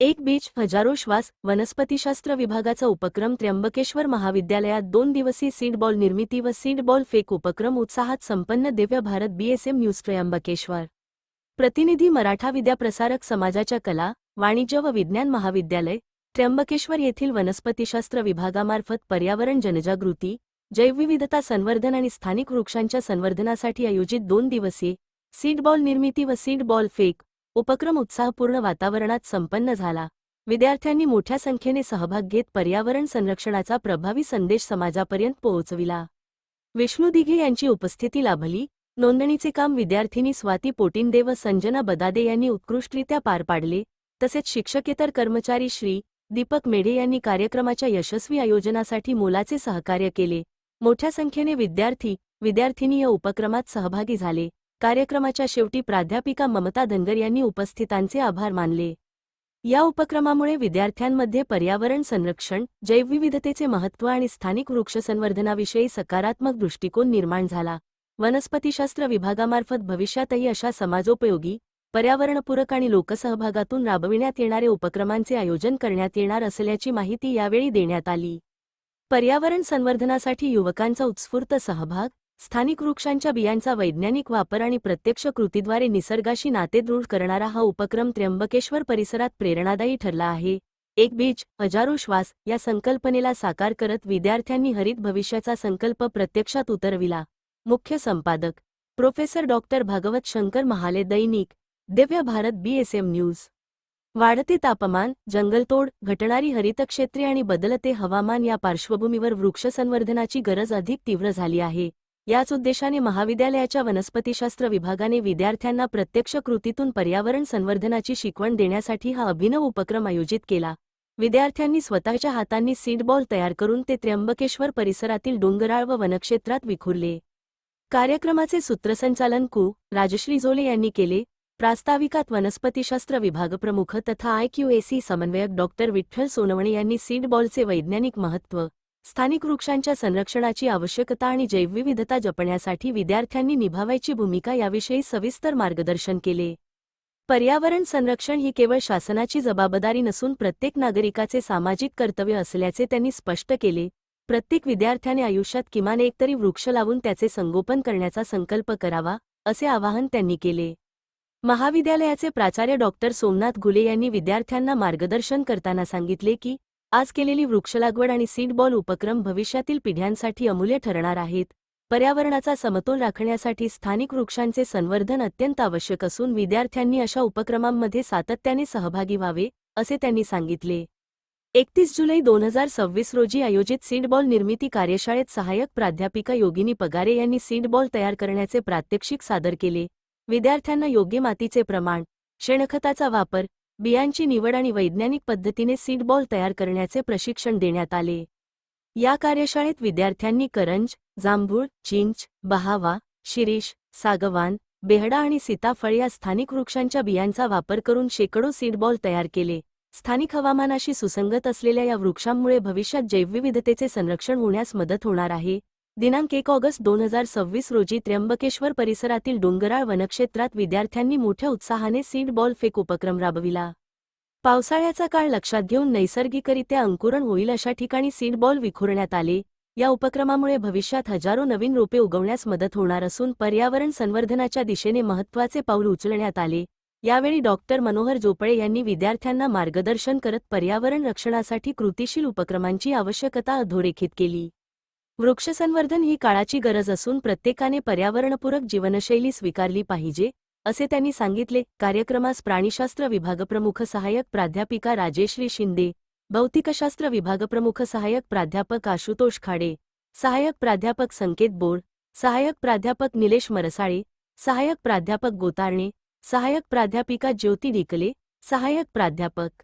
एक बीज हजारो श्वास वनस्पतीशास्त्र विभागाचा उपक्रम त्र्यंबकेश्वर महाविद्यालयात 2 दिवसीय सीड बॉल निर्मिती व सीड बॉल फेक उपक्रम उत्साहात संपन्न. Divya Bharat BSM news Trimbakeshwar. प्रतिनिधी मराठा विद्याप्रसारक समाजाच्या कला, वाणिज्य व विज्ञान महाविद्यालय, त्र्यंबकेश्वर येथील वनस्पतीशास्त्र विभागामार्फत पर्यावरण जनजागृती, जैवविविधता संवर्धन आणि स्थानिक वृक्षांच्या संवर्धनासाठी आयोजित 2 दिवसीय सीड बॉल निर्मिती व सीड बॉल फेक उपक्रम उत्साहपूर्ण वातावरणात संपन्न झाला. विद्यार्थ्यांनी मोठ्या संख्येने सहभाग घेत पर्यावरण संरक्षणाचा प्रभावी संदेश समाजापर्यंत पोहोचविला. विष्णू दिघे यांची उपस्थिती लाभली. नोंदणीचे काम विद्यार्थिनी स्वाती पोटिंदे व संजना बदादे यांनी उत्कृष्टरित्या पार पाडले. तसेच शिक्षकेतर कर्मचारी श्री दीपक मेढे यांनी कार्यक्रमाच्या यशस्वी आयोजनासाठी मोलाचे सहकार्य केले. मोठ्या संख्येने विद्यार्थिनी या उपक्रमात सहभागी झाले. कार्यक्रमाच्या शेवटी प्राध्यापिका ममता धनगर यांनी उपस्थितांचे आभार मानले. या उपक्रमामुळे विद्यार्थ्यांमध्ये पर्यावरण संरक्षण, जैवविविधतेचे महत्त्व आणि स्थानिक वृक्षसंवर्धनाविषयी सकारात्मक दृष्टिकोन निर्माण झाला. वनस्पतीशास्त्र विभागामार्फत भविष्यातही अशा समाजोपयोगी, पर्यावरणपूरक आणि लोकसहभागातून राबविण्यात येणारे उपक्रमांचे आयोजन करण्यात येणार असल्याची माहिती यावेळी देण्यात आली. पर्यावरण संवर्धनासाठी युवकांचा उत्स्फूर्त सहभाग, स्थानिक वृक्षांच्या बियांचा वैज्ञानिक वापर आणि प्रत्यक्ष कृतीद्वारे निसर्गाशी नाते दृढ करणारा हा उपक्रम त्र्यंबकेश्वर परिसरात प्रेरणादायी ठरला आहे. एक बीज हजारो श्वास या संकल्पनेला साकार करत विद्यार्थ्यांनी हरित भविष्याचा संकल्प प्रत्यक्षात उतरविला. मुख्य संपादक प्रोफेसर डॉक्टर भागवत शंकर महाले. दैनिक दिव्य भारत बीएसएम न्यूज. वाढते तापमान, जंगलतोड, घटणारी हरितक्षेत्रे आणि बदलते हवामान या पार्श्वभूमीवर वृक्षसंवर्धनाची गरज अधिक तीव्र झाली आहे. याच उद्देशाने महाविद्यालयाच्या वनस्पतीशास्त्र विभागाने विद्यार्थ्यांना प्रत्यक्ष कृतीतून पर्यावरण संवर्धनाची शिकवण देण्यासाठी हा अभिनव उपक्रम आयोजित केला. विद्यार्थ्यांनी स्वतःच्या हातांनी सीड बॉल तयार करून ते त्र्यंबकेश्वर परिसरातील डोंगराळ व वनक्षेत्रात विखुरले. कार्यक्रमाचे सूत्रसंचालन राजश्री जोले यांनी केले. प्रास्ताविकात वनस्पतीशास्त्र विभागप्रमुख तथा IQAC समन्वयक डॉक्टर विठ्ठल सोनवणे यांनी सीड बॉलचे वैज्ञानिक महत्त्व, स्थानिक वृक्षांच्या संरक्षणाची आवश्यकता आणि जैवविविधता जपण्यासाठी विद्यार्थ्यांनी निभावायची भूमिका याविषयी सविस्तर मार्गदर्शन केले. पर्यावरण संरक्षण ही केवळ शासनाची जबाबदारी नसून प्रत्येक नागरिकाचे सामाजिक कर्तव्य असल्याचे त्यांनी स्पष्ट केले. प्रत्येक विद्यार्थ्याने आयुष्यात किमान एकतरी वृक्ष लावून त्याचे संगोपन करण्याचा संकल्प करावा, असे आवाहन त्यांनी केले. महाविद्यालयाचे प्राचार्य डॉक्टर सोमनाथ घुले यांनी विद्यार्थ्यांना मार्गदर्शन करताना सांगितले की आज केलेली वृक्षलागवड आणि सीड बॉल उपक्रम भविष्यातील पिढ्यांसाठी अमूल्य ठरणार आहेत. पर्यावरणाचा समतोल राखण्यासाठी स्थानिक वृक्षांचे संवर्धन अत्यंत आवश्यक असून विद्यार्थ्यांनी अशा उपक्रमांमध्ये सातत्याने सहभागी व्हावे, असे त्यांनी सांगितले. 31 जुलै 2026 रोजी आयोजित सीड बॉल निर्मिती कार्यशाळेत सहाय्यक प्राध्यापिका योगिनी पगारे यांनी सीड बॉल तयार करण्याचे प्रात्यक्षिक सादर केले. विद्यार्थ्यांना योग्य मातीचे प्रमाण, शेणखताचा वापर, बियांची निवड आणि वैज्ञानिक पद्धतीने सीड बॉल तयार करण्याचे प्रशिक्षण देण्यात आले. या कार्यशाळेत विद्यार्थ्यांनी करंज, जांभूळ, चिंच, बहावा, शिरीष, सागवान, बेहडा आणि सीताफळ या स्थानिक वृक्षांच्या बियांचा वापर करून शेकडो सीड बॉल तयार केले. स्थानिक हवामानाशी सुसंगत असलेल्या या वृक्षांमुळे भविष्यात जैवविविधतेचे संरक्षण होण्यास मदत होणार आहे. दिनांक 1 ऑगस्ट 2026 रोजी त्र्यंबकेश्वर परिसरातील डोंगराळ वनक्षेत्रात विद्यार्थ्यांनी मोठ्या उत्साहाने सीड बॉल फेक उपक्रम राबविला. पावसाळ्याचा काळ लक्षात घेऊन नैसर्गिकरित्या अंकुरण होईल अशा ठिकाणी सीड बॉल विखुरण्यात आले. या उपक्रमामुळे भविष्यात हजारो नवीन रोपे उगवण्यास मदत होणार असून पर्यावरण संवर्धनाच्या दिशेने महत्त्वाचे पाऊल उचलण्यात आले. यावेळी डॉक्टर मनोहर जोपळे यांनी विद्यार्थ्यांना मार्गदर्शन करत पर्यावरण रक्षणासाठी कृतिशील उपक्रमांची आवश्यकता अधोरेखित केली. वृक्षसंवर्धन ही काळाची गरज असून प्रत्येकाने पर्यावरणपूरक जीवनशैली स्वीकारली पाहिजे, असे त्यांनी सांगितले. कार्यक्रमास प्राणीशास्त्र विभागप्रमुख सहाय्यक प्राध्यापिका राजेश्री शिंदे, भौतिकशास्त्र विभागप्रमुख सहाय्यक प्राध्यापक आशुतोष खाडे, सहाय्यक प्राध्यापक संकेत बोर, सहाय्यक प्राध्यापक निलेश मरसाळे, सहाय्यक प्राध्यापक गोतारणे, सहाय्यक प्राध्यापिका ज्योती डिकले, सहाय्यक प्राध्यापक